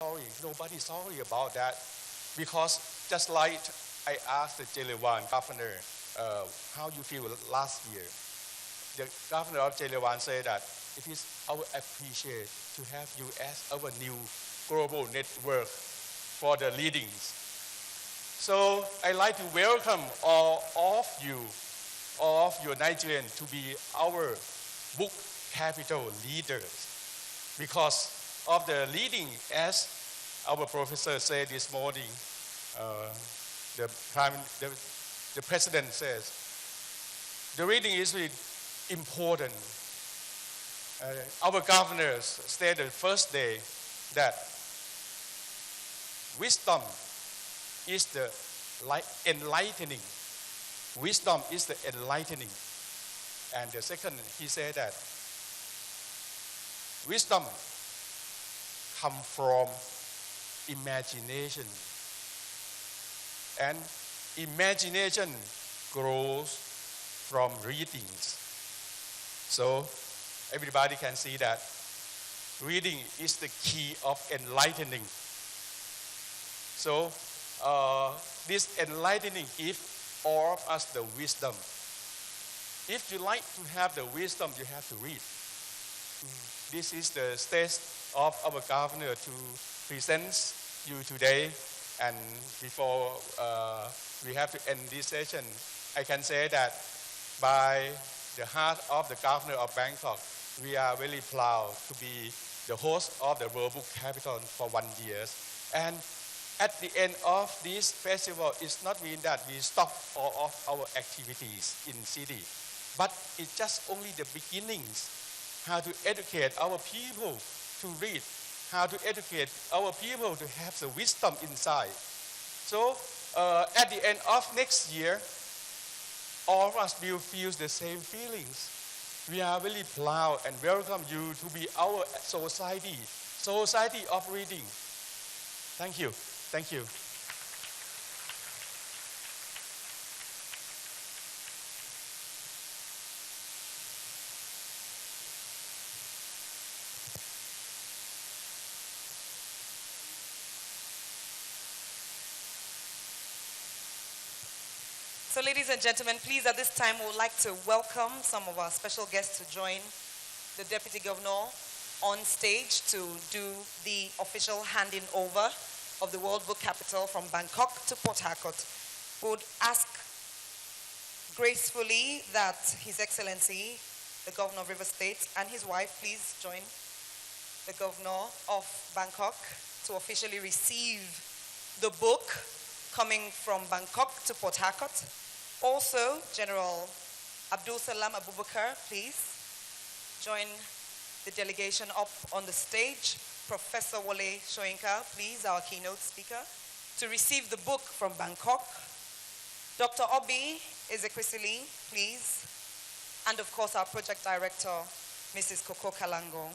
sorry. Nobody's sorry about that. Because just like I asked the Jelewan governor, how you feel last year, the governor of Jelewan said that it is our appreciate to have you as our new global network for the leadings. So I'd like to welcome all of your Nigerians to be our book capital leaders because of the leading, as our professor said this morning, uh, the, prime, the, the president says, the reading is really important. Our governors stated the first day that wisdom is the enlightening. Wisdom is the enlightening. And the second, he said that wisdom comes from imagination. And imagination grows from readings. So everybody can see that reading is the key of enlightening. So this enlightening gives all of us the wisdom. If you like to have the wisdom, you have to read. This is the stage of our governor to present you today. And before we have to end this session, I can say that by the heart of the governor of Bangkok, we are really proud to be the host of the World Book Capital for 1 year. And at the end of this festival, it's not mean that we stop all of our activities in city, but it's just only the beginnings. How to educate our people to read, how to educate our people to have the wisdom inside. So at the end of next year, all of us will feel the same feelings. We are really proud and welcome you to be our society of reading. Thank you. Thank you. So ladies and gentlemen, please at this time we would like to welcome some of our special guests to join the Deputy Governor on stage to do the official handing over of the World Book Capital from Bangkok to Port Harcourt. We would ask gracefully that His Excellency, the Governor of River State, and his wife please join the Governor of Bangkok to officially receive the book coming from Bangkok to Port Harcourt. Also, General Abdul Salam Abubakar, please join the delegation up on the stage. Professor Wole Soyinka, please, our keynote speaker, to receive the book from Bangkok. Dr. Obi Ezekwisili, please. And of course, our project director, Mrs. Coco Kalango.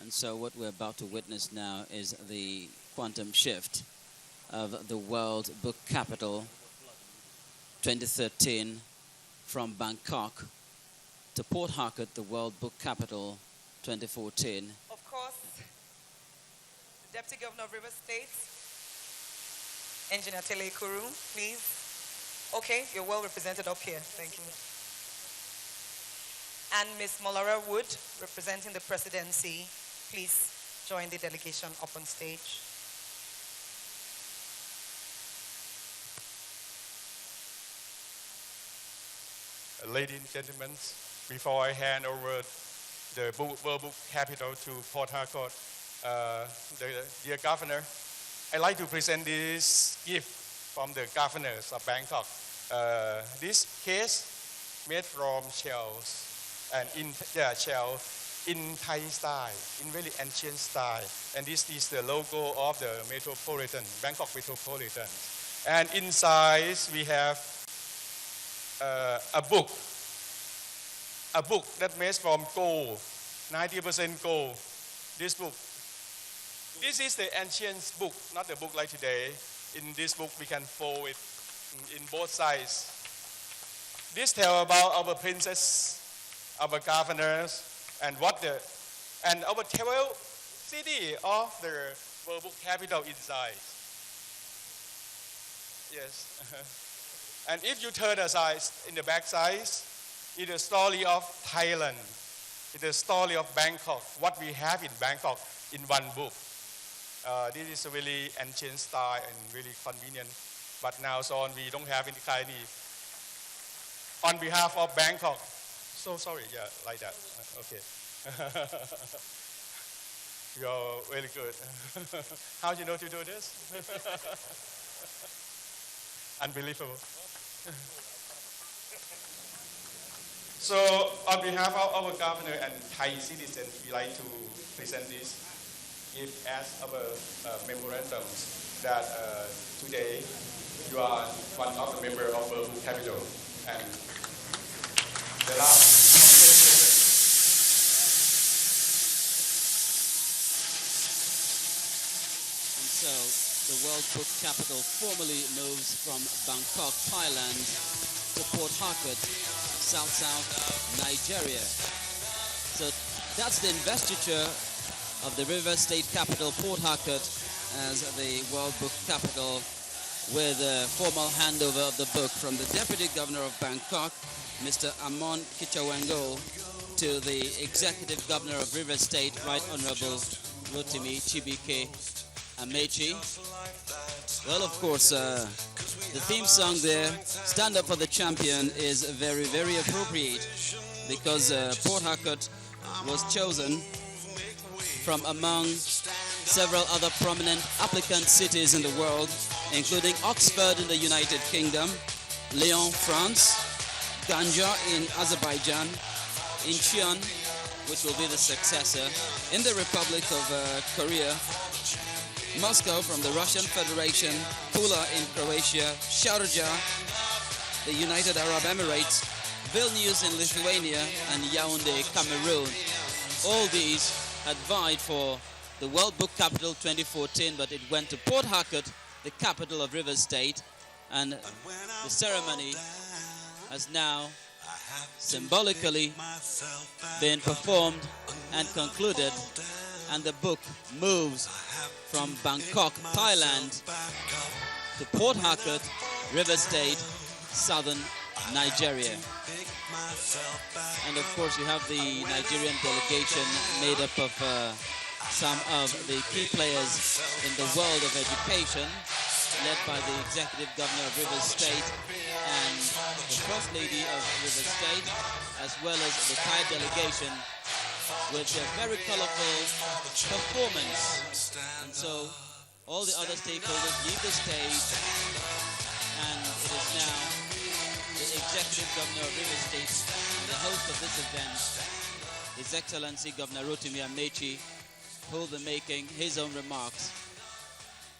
And so what we're about to witness now is the quantum shift of the World Book Capital 2013 from Bangkok to Port Harcourt, the World Book Capital 2014. Of course, the Deputy Governor of River State, Engineer Tele Kuru, please. Okay, you're well represented up here. Thank you. And Ms. Molara Wood, representing the presidency, please join the delegation up on stage. Ladies and gentlemen, before I hand over the World Book Capital to Port Harcourt, the dear Governor, I'd like to present this gift from the governors of Bangkok. This case made from shells and shell in Thai style, in very ancient style. And this is the logo of the metropolitan, Bangkok Metropolitan. And inside we have a book that made from gold, 90% gold. This book. This is the ancient book, not the book like today. In this book, we can fold it in both sides. This tells about our princess our governors, and our 12 city of the World Book Capital inside. Yes. And if you turn aside in the back side, it's the story of Thailand. It's the story of Bangkok, what we have in Bangkok in one book. This is a really ancient style and really convenient. But now on, we don't have any Chinese. On behalf of Bangkok, so sorry, yeah, like that. Okay. You're really good. How do you know to do this? Unbelievable. So, on behalf of our governor and Thai citizens, we like to present this, give as our memorandums that today you are one of the members of World Book Capital, and the last. So the World Book Capital formally moves from Bangkok, Thailand to Port Harcourt, South Nigeria. So that's the investiture of the River State capital, Port Harcourt, as the World Book Capital, with a formal handover of the book from the Deputy Governor of Bangkok, Mr. Amon Kichawango, to the Executive Governor of River State, Right Honorable Rotimi Chibike Amechi. Well, of course, the theme song there, Stand Up for the Champion, is very, very appropriate because Port Harcourt was chosen from among several other prominent applicant cities in the world, including Oxford in the United Kingdom, Lyon, France, Ganja in Azerbaijan, Incheon, which will be the successor, in the Republic of Korea, Moscow from the Russian Federation, Pula in Croatia, Sharjah, the United Arab Emirates, Vilnius in Lithuania, and Yaoundé, Cameroon. All these had vied for the World Book Capital 2014, but it went to Port Harcourt, the capital of River State, and the ceremony has now symbolically been performed and concluded, and the book moves from Bangkok, Thailand to Port Harcourt, River State, southern Nigeria. And of course you have the Nigerian delegation made up of some of the key players in the world of education, led by the Executive Governor of River State and the First Lady of River State, as well as the Thai delegation, with a very colorful performance. And so all the other stakeholders leave the stage, and it is now the Executive Governor of River State, the host of this event, His Excellency Governor Rotimi Amechi, who will be making his own remarks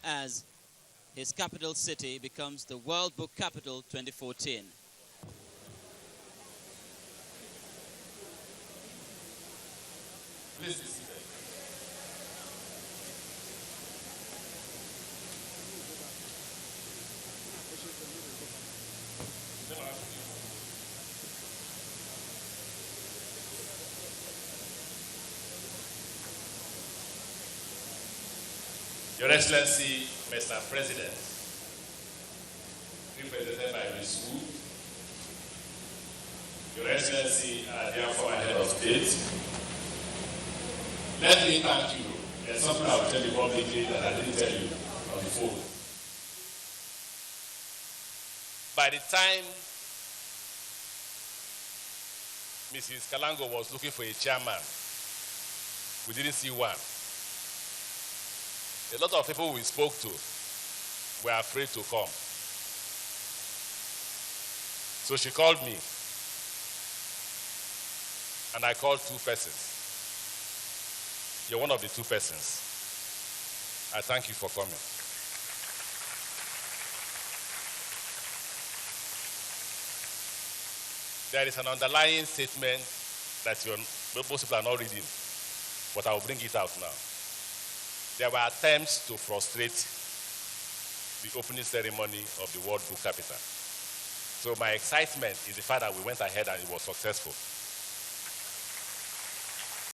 as his capital city becomes the World Book Capital 2014. Please be seated. Your Excellency, Mr. President, represented by Ms. Wu, Your Excellency, dear former Head of State, let me thank you. There's something I will tell you publicly that I didn't tell you on the phone. By the time Mrs. Kalango was looking for a chairman, we didn't see one. A lot of people we spoke to were afraid to come. So she called me, and I called two persons. You're one of the two persons. I thank you for coming. There is an underlying statement that most people are not reading, but I will bring it out now. There were attempts to frustrate the opening ceremony of the World Book Capital. So my excitement is the fact that we went ahead and it was successful.